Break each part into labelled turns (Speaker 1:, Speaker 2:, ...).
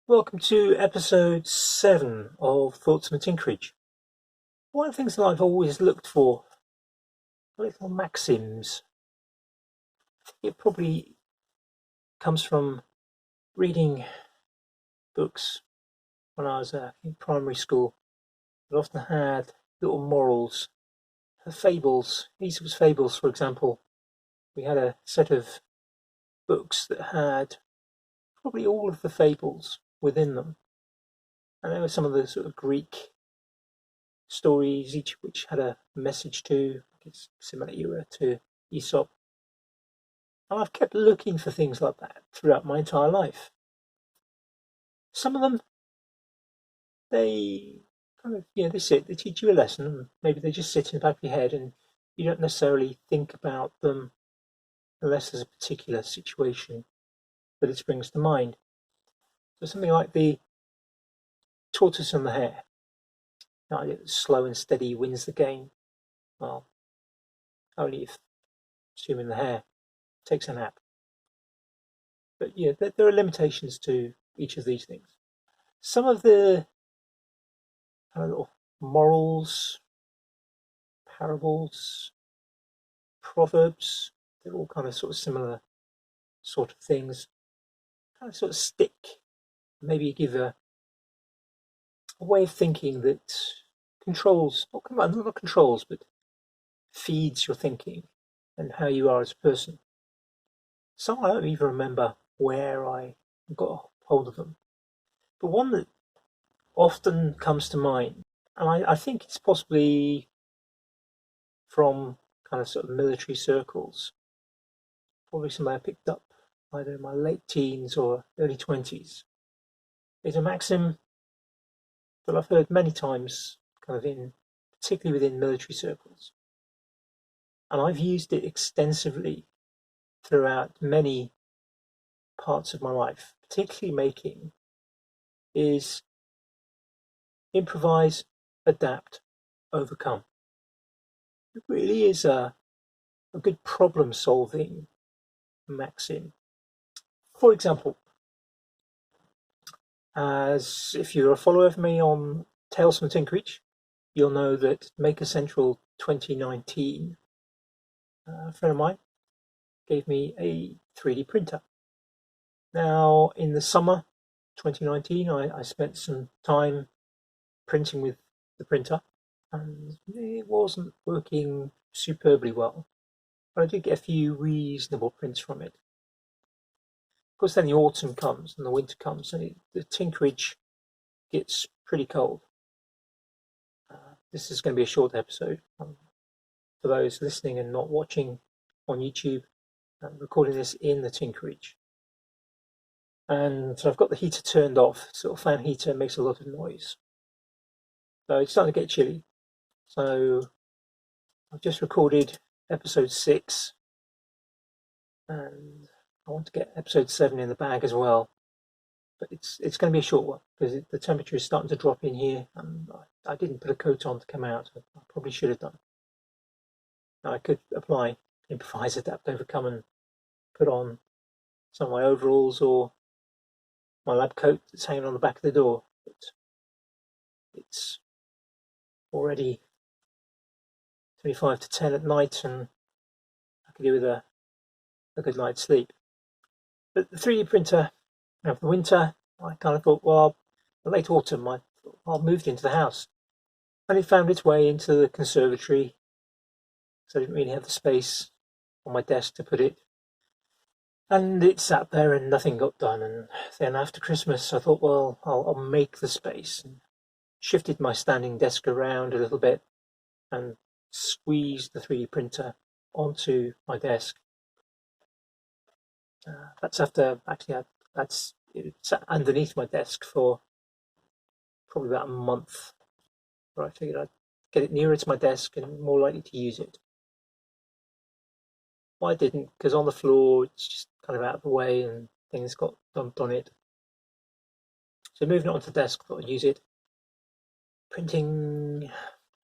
Speaker 1: Welcome to episode 7 of Thoughts on Tinkerage. One of the things that I've always looked for, little maxims. It probably comes from reading books when I was in primary school. It often had little morals, fables. Aesop's Fables, for example. We had a set of books that had probably all of the fables within them. And there were some of the sort of Greek stories, each of which had a message to, it's similar era to Aesop. And I've kept looking for things like that throughout my entire life. Some of them, they kind of, they teach you a lesson, and maybe they just sit in the back of your head and you don't necessarily think about them unless there's a particular situation that it springs to mind. So something like the tortoise and the hare. Slow and steady wins the game. Well, only if, assuming the hare takes a nap. But yeah, there are limitations to each of these things. Some of the little morals, parables, proverbs, they're all kind of sort of similar sort of things. Kind of sort of stick. Maybe give a way of thinking that controls, not controls, but feeds your thinking and how you are as a person. Some I don't even remember where I got hold of them. But one that often comes to mind, and I think it's possibly from kind of sort of military circles, probably something I picked up either in my late teens or early 20s, is a maxim that I've heard many times, kind of particularly within military circles. And I've used it extensively throughout many parts of my life, particularly making, is improvise, adapt, overcome. It really is a good problem-solving maxim. For example, as if you're a follower of me on Tales from Tinkerage, you'll know that Maker Central 2019, a friend of mine gave me a 3D printer. Now, in the summer 2019, I spent some time printing with the printer, and it wasn't working superbly well, but I did get a few reasonable prints from it. Of course, then the autumn comes and the winter comes, and the Tinkerage gets pretty cold. This is going to be a short episode. For those listening and not watching on YouTube, I'm recording this in the Tinkerage. And so I've got the heater turned off. Sort of fan heater makes a lot of noise. So it's starting to get chilly. So I've just recorded episode 6. And I want to get episode 7 in the bag as well. But it's going to be a short one because the temperature is starting to drop in here, and I didn't put a coat on to come out. I probably should have done. Now I could apply Improvise, Adapt, Overcome and put on some of my overalls or my lab coat that's hanging on the back of the door, but it's already 25 to 10 at night and I could do with a good night's sleep. But the 3D printer, of the winter, I kind of thought, well, the late autumn, I moved into the house. And it found its way into the conservatory, so I didn't really have the space on my desk to put it. And it sat there and nothing got done. And then after Christmas, I thought, well, I'll make the space. And shifted my standing desk around a little bit and squeezed the 3D printer onto my desk. That's after, actually, it sat underneath my desk for probably about a month, where I figured I'd get it nearer to my desk and more likely to use it. Well, I didn't, because on the floor it's just kind of out of the way and things got dumped on it. So moving it onto the desk, thought I'd use it. Printing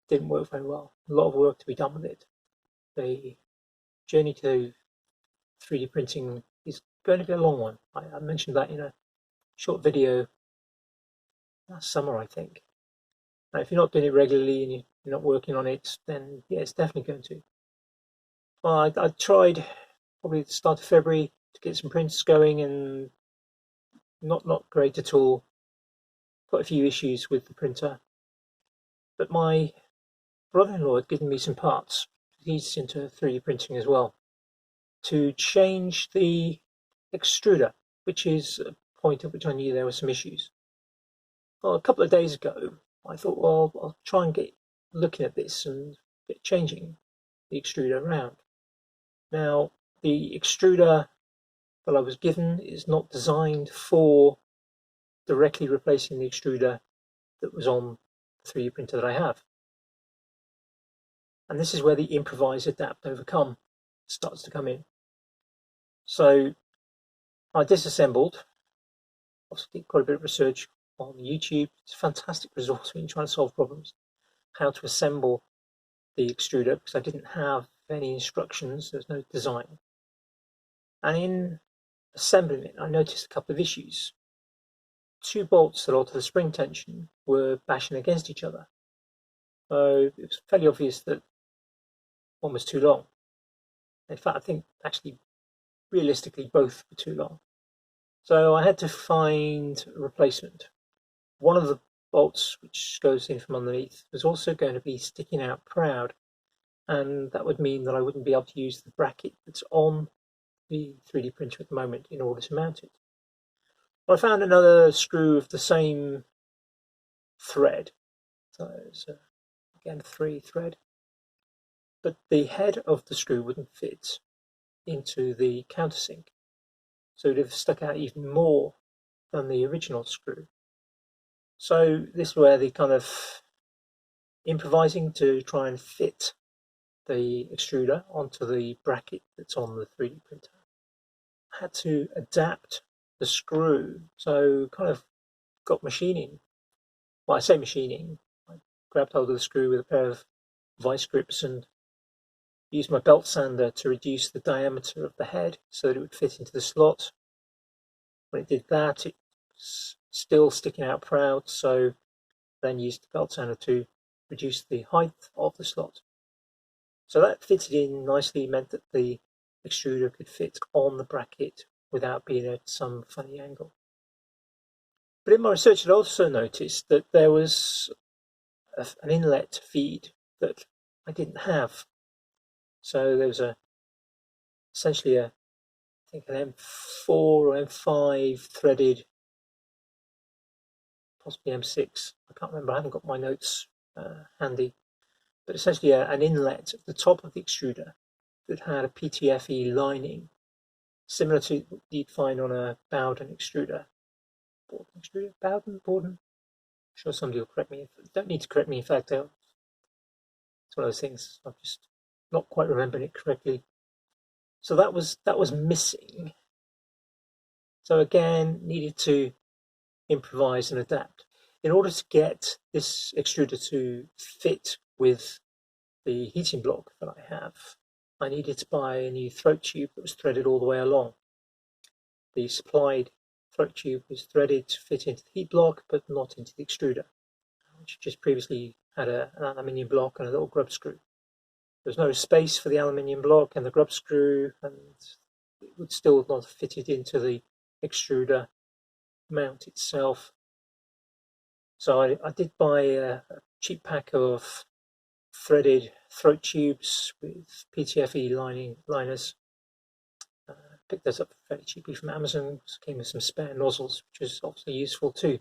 Speaker 1: didn't work very well. A lot of work to be done with it. The journey to 3D printing is going to be a long one. I mentioned that in a short video last summer, I think. Now, if you're not doing it regularly and you're not working on it, then yeah, it's definitely going to. Well, I tried probably at the start of February to get some prints going, and not great at all. Got a few issues with the printer, but my brother-in-law had given me some parts. He's into 3D printing as well, to change the extruder, which is a point at which I knew there were some issues. Well, a couple of days ago, I thought, well, I'll try and get looking at this and get changing the extruder around. Now, the extruder that I was given is not designed for directly replacing the extruder that was on the 3D printer that I have. And this is where the Improvise Adapt Overcome starts to come in. So I disassembled, obviously did quite a bit of research on YouTube. It's a fantastic resource when you're trying to solve problems, how to assemble the extruder, because I didn't have any instructions, there's no design. And in assembling it, I noticed a couple of issues. 2 bolts that alter the spring tension were bashing against each other. So it was fairly obvious that one was too long. In fact, I think actually realistically both were too long. So I had to find a replacement. One of the bolts, which goes in from underneath, was also going to be sticking out proud, and that would mean that I wouldn't be able to use the bracket that's on the 3D printer at the moment in order to mount it. Well, I found another screw of the same thread, so it's again 3 thread, but the head of the screw wouldn't fit into the countersink, so it would have stuck out even more than the original screw. So this is where the kind of improvising to try and fit the extruder onto the bracket that's on the 3D printer. I had to adapt the screw, so kind of got machining. Well, I say machining, I grabbed hold of the screw with a pair of vice grips and used my belt sander to reduce the diameter of the head so that it would fit into the slot. When it did that, it was still sticking out proud, so then used the belt sander to reduce the height of the slot. So that fitted in nicely, meant that the extruder could fit on the bracket without being at some funny angle. But in my research, I also noticed that there was an inlet feed that I didn't have. So there was essentially I think an M4 or M5 threaded, possibly M6. I can't remember. I haven't got my notes handy. But essentially an inlet at the top of the extruder that had a PTFE lining, similar to what you'd find on a Bowden extruder. Bowden? I'm sure somebody will correct me. Don't need to correct me, in fact. It's one of those things, I'm just not quite remembering it correctly. So that was missing. So again, needed to improvise and adapt. In order to get this extruder to fit with the heating block that I have, I needed to buy a new throat tube that was threaded all the way along. The supplied throat tube was threaded to fit into the heat block, but not into the extruder, which just previously had an aluminium block and a little grub screw. There was no space for the aluminium block and the grub screw, and it would still not have fitted into the extruder mount itself. So I did buy a cheap pack of threaded throat tubes with PTFE liners. Picked those up fairly cheaply from Amazon. Came with some spare nozzles, which was obviously useful too.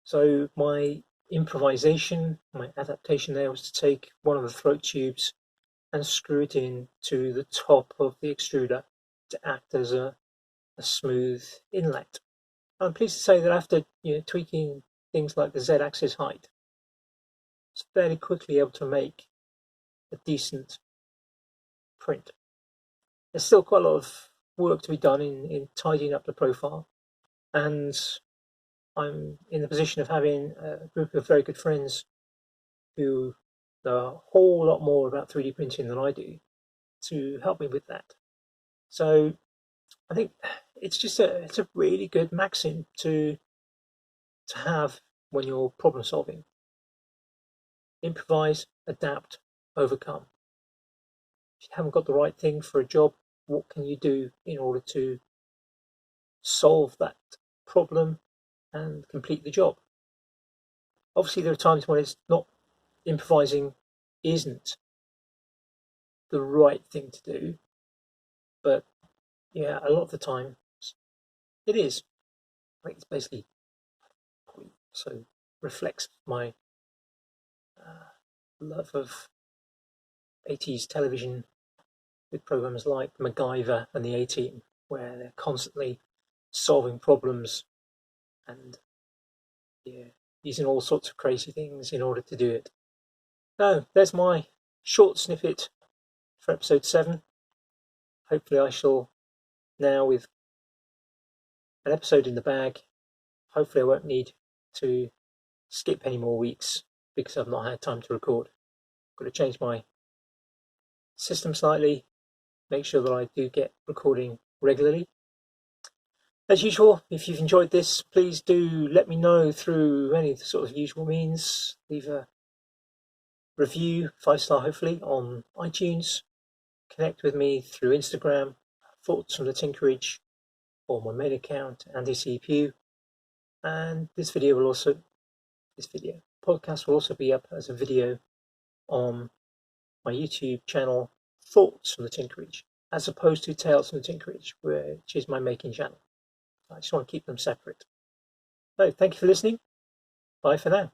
Speaker 1: So my improvisation, my adaptation there was to take one of the throat tubes and screw it in to the top of the extruder to act as a smooth inlet. I'm pleased to say that after tweaking things like the Z-axis height, I was fairly quickly able to make a decent print. There's still quite a lot of work to be done in tidying up the profile, and I'm in the position of having a group of very good friends who know a whole lot more about 3D printing than I do to help me with that. So I think it's a really good maxim to have when you're problem solving. Improvise, adapt, overcome. If you haven't got the right thing for a job, what can you do in order to solve that problem and complete the job? Obviously, there are times when it's not, improvising isn't the right thing to do, but yeah, a lot of the time it is. I think it's basically so reflects my love of 80s television with programs like MacGyver and the A-Team, where they're constantly solving problems and using all sorts of crazy things in order to do it. So there's my short snippet for episode 7. Hopefully I shall, now with an episode in the bag, hopefully I won't need to skip any more weeks because I've not had time to record. I've got to change my system slightly, make sure that I do get recording regularly. As usual, if you've enjoyed this, please do let me know through any sort of usual means. Leave a review, 5-star hopefully, on iTunes. Connect with me through Instagram, Thoughts from the Tinkerage, or my main account, Andy C. Pugh. And this podcast will also be up as a video on my YouTube channel, Thoughts from the Tinkerage, as opposed to Tales from the Tinkerage, which is my making channel. I just want to keep them separate. So thank you for listening. Bye for now.